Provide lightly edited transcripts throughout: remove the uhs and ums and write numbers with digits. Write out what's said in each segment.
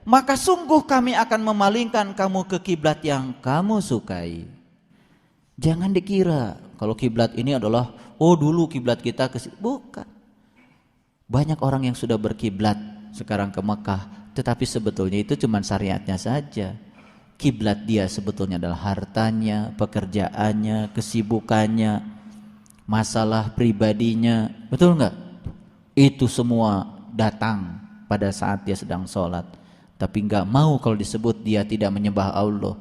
maka sungguh kami akan memalingkan kamu ke kiblat yang kamu sukai. Jangan dikira kalau kiblat ini adalah dulu kiblat kita ke bukan. Banyak orang yang sudah berkiblat sekarang ke Mekah, tetapi sebetulnya itu cuma syariatnya saja. Kiblat dia sebetulnya adalah hartanya, pekerjaannya, kesibukannya, masalah pribadinya. Betul enggak? Itu semua datang pada saat dia sedang sholat. Tapi enggak mau kalau disebut dia tidak menyembah Allah.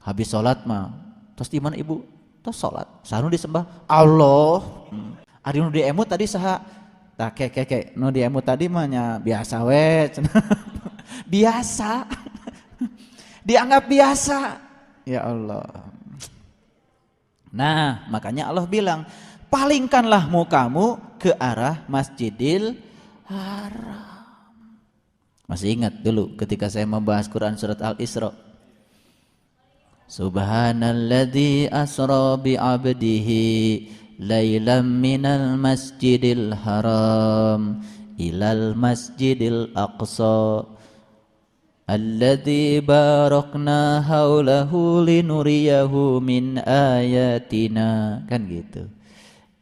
Habis sholat mah, terus di mana ibu? Terus sholat. Sanu disembah Allah. Ari nu diemut tadi saha? Tah kek nu diemut tadi mah nya biasa we. Biasa. Dianggap biasa. Ya Allah. Nah, makanya Allah bilang, palingkanlah mukamu ke arah Masjidil Haram. Masih ingat dulu ketika saya membahas Quran surat Al-Isra. Subhanalladzi asra bi 'abdihi lailam minal masjidil haram ilal masjidil aqsa alladzi barakna haulahu linuriyahu min ayatina. Kan gitu.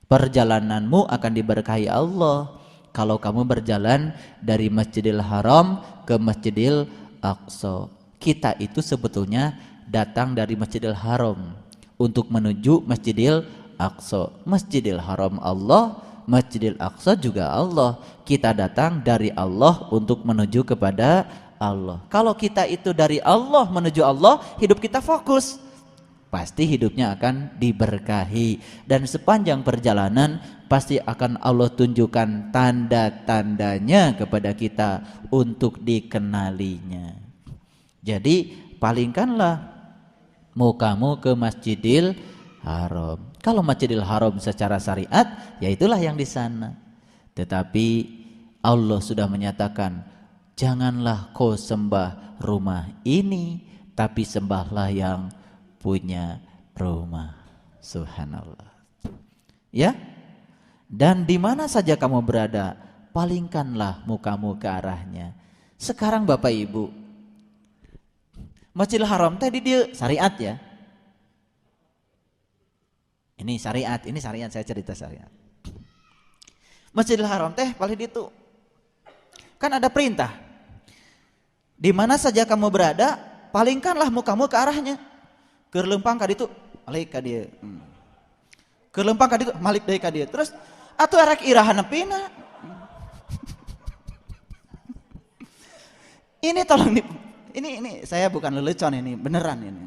Perjalananmu akan diberkahi Allah kalau kamu berjalan dari Masjidil Haram ke Masjidil Aqsa. Kita itu sebetulnya datang dari Masjidil Haram untuk menuju Masjidil Aqsa. Masjidil Haram Allah, Masjidil Aqsa juga Allah. Kita datang dari Allah untuk menuju kepada Allah. Kalau kita itu dari Allah menuju Allah, hidup kita fokus, pasti hidupnya akan diberkahi. Dan sepanjang perjalanan pasti akan Allah tunjukkan tanda-tandanya kepada kita untuk dikenalinya. Jadi palingkanlah mukamu ke Masjidil Haram. Kalau Masjidil Haram secara syariat, ya itulah yang di sana. Tetapi Allah sudah menyatakan, janganlah kau sembah rumah ini, tapi sembahlah yang punya rumah. Subhanallah. Ya. Dan di mana saja kamu berada, palingkanlah mukamu ke arahnya. Sekarang Bapak Ibu, Masjidil Haram tadi dia syariat ya. Ini syariat, saya cerita syariat. Masjidil Haram teh paling itu kan ada perintah. Di mana saja kamu berada, palingkanlah mukamu ke arahnya. Keur leumpang ka ditu, malik ka dieu. Keur leumpang ka ditu, malik deui ka dieu. Terus atuh arek iraha nepina. Ini tolong ini saya bukan lelucon ini, beneran ini.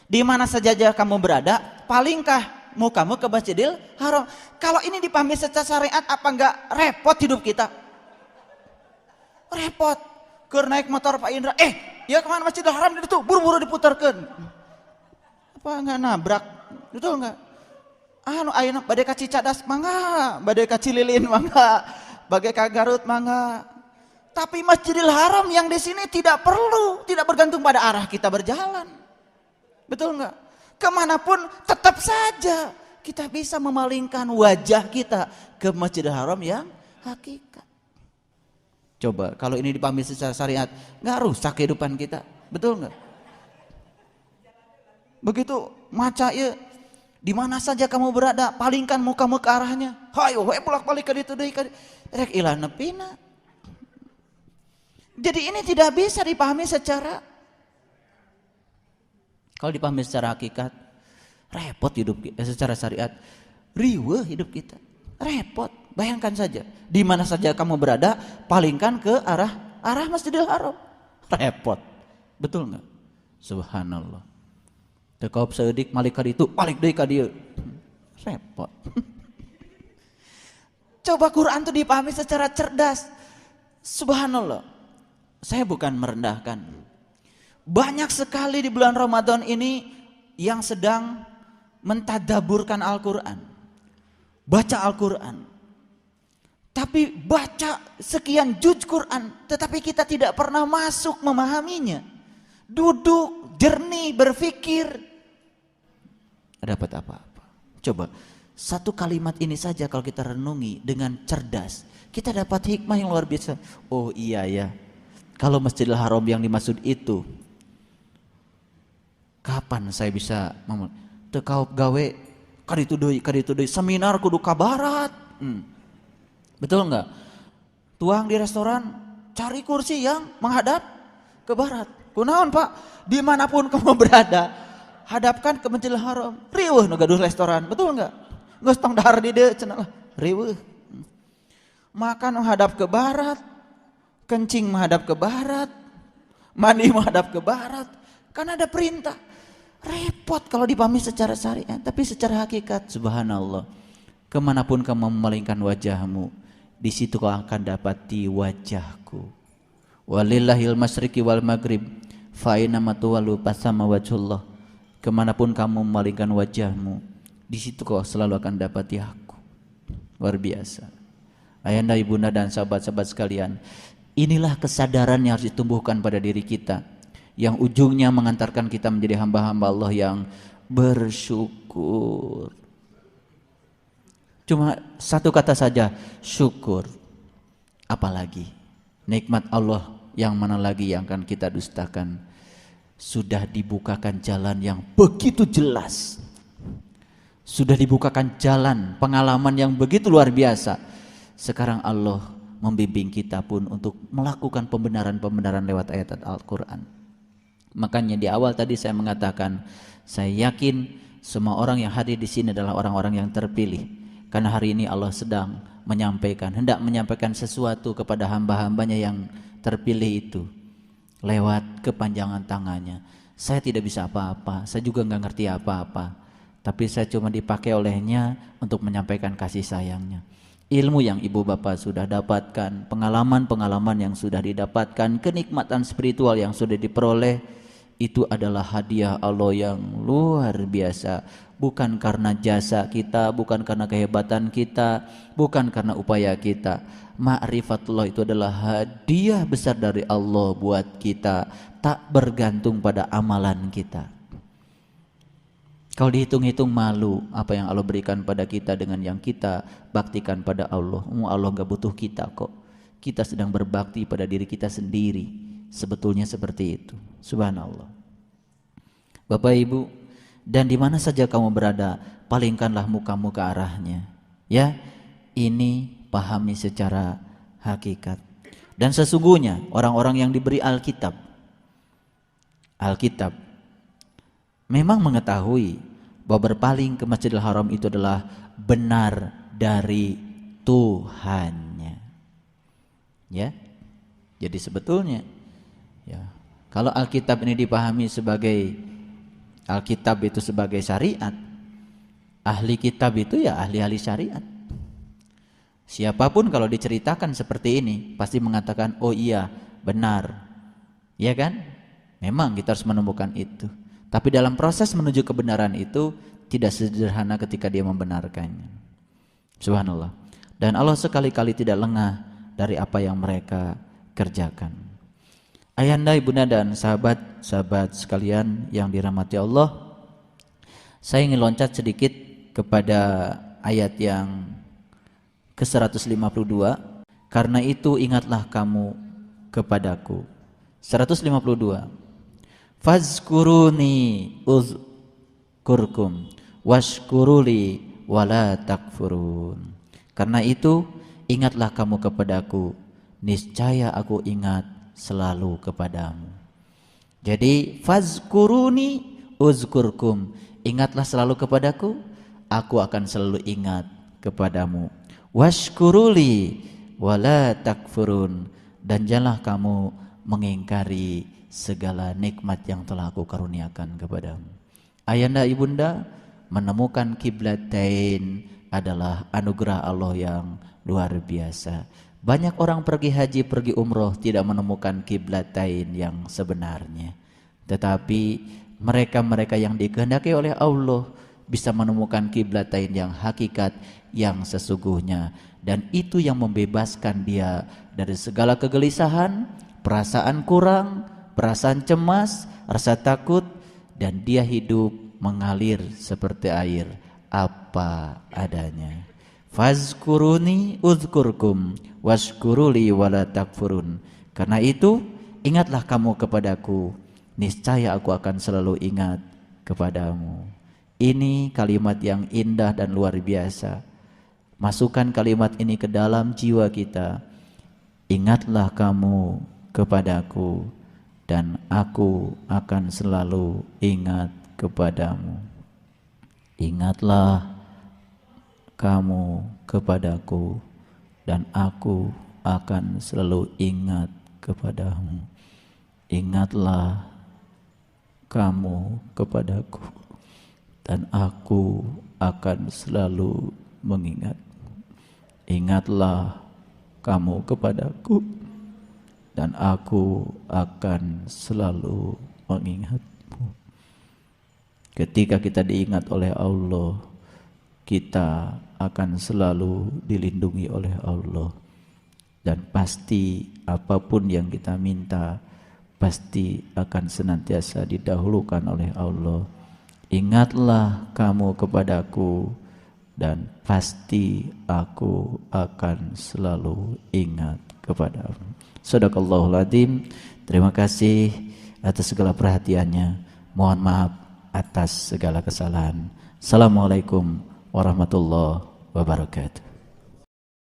Di mana saja kamu berada, palingkah mukamu ke Masjidil Haram. Kalau ini dipahami secara syariat, apa enggak repot hidup kita? Repot. Keur naik motor Pak Indra, ya kemana Masjidil Haram itu, buru-buru diputarkan. Apa enggak nabrak? Betul enggak? Anu ayeuna bade ka Cicadas mangga, bade ka Cililin mangga, bade ka Garut mangga. Tapi Masjidil Haram yang di sini tidak bergantung pada arah kita berjalan. Betul enggak? Kemanapun tetap saja kita bisa memalingkan wajah kita ke Masjidil Haram yang hakikat. Coba kalau ini dipahami secara syariat, nggak rusak kehidupan kita, betul nggak? Begitu maca ya, di mana saja kamu berada, palingkan mukamu ke arahnya. Hayo, bolak-balik ke ditu deui ka rek ilah nepina. Jadi ini tidak bisa dipahami kalau dipahami secara hakikat, repot hidup kita. Secara syariat, riweuh hidup kita, repot. Bayangkan saja, di mana saja kamu berada, palingkan ke arah Masjidil Haram. Repot, betul nggak? Subhanallah. Tekop sedik malik ka ditu, balik deui ka dieu. Repot. Coba Quran itu dipahami secara cerdas. Subhanallah. Saya bukan merendahkan. Banyak sekali di bulan Ramadan ini yang sedang mentadaburkan Al-Quran, baca Al-Quran. Tapi baca sekian juz Quran, tetapi kita tidak pernah masuk memahaminya. Duduk, jernih, berpikir. Dapat apa-apa. Coba, satu kalimat ini saja kalau kita renungi dengan cerdas, kita dapat hikmah yang luar biasa. Oh iya ya, Kalau Masjidil Haram yang dimaksud itu, kapan saya bisa tekau gawe kaditu deui seminar kudu ka barat. Betul enggak? Tuang di restoran cari kursi yang menghadap ke barat. Kunaon Pak? Dimanapun kamu berada, hadapkan ke Masjidil Haram. Riweuh nu gaduh restoran, betul enggak? Geus tong dahar di dieu cenah lah, riweuh. Makan menghadap ke barat, kencing menghadap ke barat, mandi menghadap ke barat. Kan ada perintah. Repot kalau dipahami secara syariat, tapi secara hakikat subhanallah. Kemanapun kamu memalingkan wajahmu, di situ kau akan dapati wajahku. Walillahil masyriqi wal maghrib fa aina ma tuwallu fasama wajhullah. Kemanapun kamu memalingkan wajahmu, di situ kau selalu akan dapati aku. Luar biasa. Ayahanda, ibunda dan sahabat-sahabat sekalian, inilah kesadaran yang harus ditumbuhkan pada diri kita, yang ujungnya mengantarkan kita menjadi hamba-hamba Allah yang bersyukur. Cuma satu kata saja, syukur. Apalagi nikmat Allah yang mana lagi yang akan kita dustakan? Sudah dibukakan jalan yang begitu jelas, sudah dibukakan jalan pengalaman yang begitu luar biasa. Sekarang Allah membimbing kita pun untuk melakukan pembenaran-pembenaran lewat ayat Al-Quran. Makanya di awal tadi saya mengatakan, saya yakin semua orang yang hadir di sini adalah orang-orang yang terpilih. Karena hari ini Allah sedang hendak menyampaikan sesuatu kepada hamba-hambanya yang terpilih itu lewat kepanjangan tangannya. Saya tidak bisa apa-apa, saya juga nggak ngerti apa-apa, tapi saya cuma dipakai olehnya untuk menyampaikan kasih sayangnya. Ilmu yang ibu bapak sudah dapatkan, pengalaman-pengalaman yang sudah didapatkan, kenikmatan spiritual yang sudah diperoleh, itu adalah hadiah Allah yang luar biasa. Bukan karena jasa kita, bukan karena kehebatan kita, bukan karena upaya kita. Ma'rifatullah itu adalah hadiah besar dari Allah buat kita, tak bergantung pada amalan kita. Kalau dihitung-hitung malu apa yang Allah berikan pada kita dengan yang kita baktikan pada Allah. Allah gak butuh kita kok. Kita sedang berbakti pada diri kita sendiri. Sebetulnya seperti itu. Subhanallah. Bapak Ibu, dan di mana saja kamu berada, palingkanlah mukamu ke arahnya. Ya, ini pahami secara hakikat. Dan sesungguhnya orang-orang yang diberi Alkitab memang mengetahui bahwa berpaling ke Masjidil Haram itu adalah benar dari Tuhannya. Ya. Jadi sebetulnya ya, kalau Alkitab ini dipahami sebagai Alkitab itu sebagai syariat, ahli kitab itu ya ahli-ahli syariat. Siapapun kalau diceritakan seperti ini pasti mengatakan oh iya benar. Ya kan? Memang kita harus menemukan itu. Tapi dalam proses menuju kebenaran itu tidak sederhana ketika dia membenarkannya. Subhanallah. Dan Allah sekali-kali tidak lengah dari apa yang mereka kerjakan. Ayahanda, ibunda dan sahabat-sahabat sekalian yang dirahmati Allah, saya ingin loncat sedikit kepada ayat yang ke-152. Karena itu ingatlah kamu kepadaku. 152. Fazkuruni uzkurkum washkuruli wala takfurun. Karena itu ingatlah kamu kepadaku, niscaya aku ingat selalu kepadamu. Jadi fazkuruni uzkurkum, ingatlah selalu kepadaku, aku akan selalu ingat kepadamu. Washkuruli wala takfurun, dan janganlah kamu mengingkari segala nikmat yang telah aku karuniakan kepadamu. Ayahanda, ibunda, menemukan kiblatain adalah anugerah Allah yang luar biasa. Banyak orang pergi haji, pergi umroh tidak menemukan kiblatain yang sebenarnya. Tetapi mereka-mereka yang dikehendaki oleh Allah bisa menemukan kiblatain yang hakikat, yang sesungguhnya. Dan itu yang membebaskan dia dari segala kegelisahan, perasaan kurang, perasaan cemas, rasa takut, dan dia hidup mengalir seperti air apa adanya. Fazkuruni uzkurkum washkuruli wala takfurun. Karena itu ingatlah kamu kepadaku, niscaya aku akan selalu ingat kepadamu. Ini kalimat yang indah dan luar biasa. Masukkan kalimat ini ke dalam jiwa kita. Ingatlah kamu kepadaku, dan aku akan selalu ingat kepadamu. Ingatlah kamu kepadaku, dan aku akan selalu ingat kepadamu. Ingatlah kamu kepadaku, dan aku akan selalu mengingat. Ingatlah kamu kepadaku, dan aku akan selalu mengingatmu. Ketika kita diingat oleh Allah, kita akan selalu dilindungi oleh Allah. Dan pasti apapun yang kita minta, pasti akan senantiasa didahulukan oleh Allah. Ingatlah kamu kepadaku, dan pasti aku akan selalu ingat kepadamu. Shadaqallahul adzim. Terima kasih atas segala perhatiannya. Mohon maaf atas segala kesalahan. Assalamualaikum warahmatullahi wabarakatuh.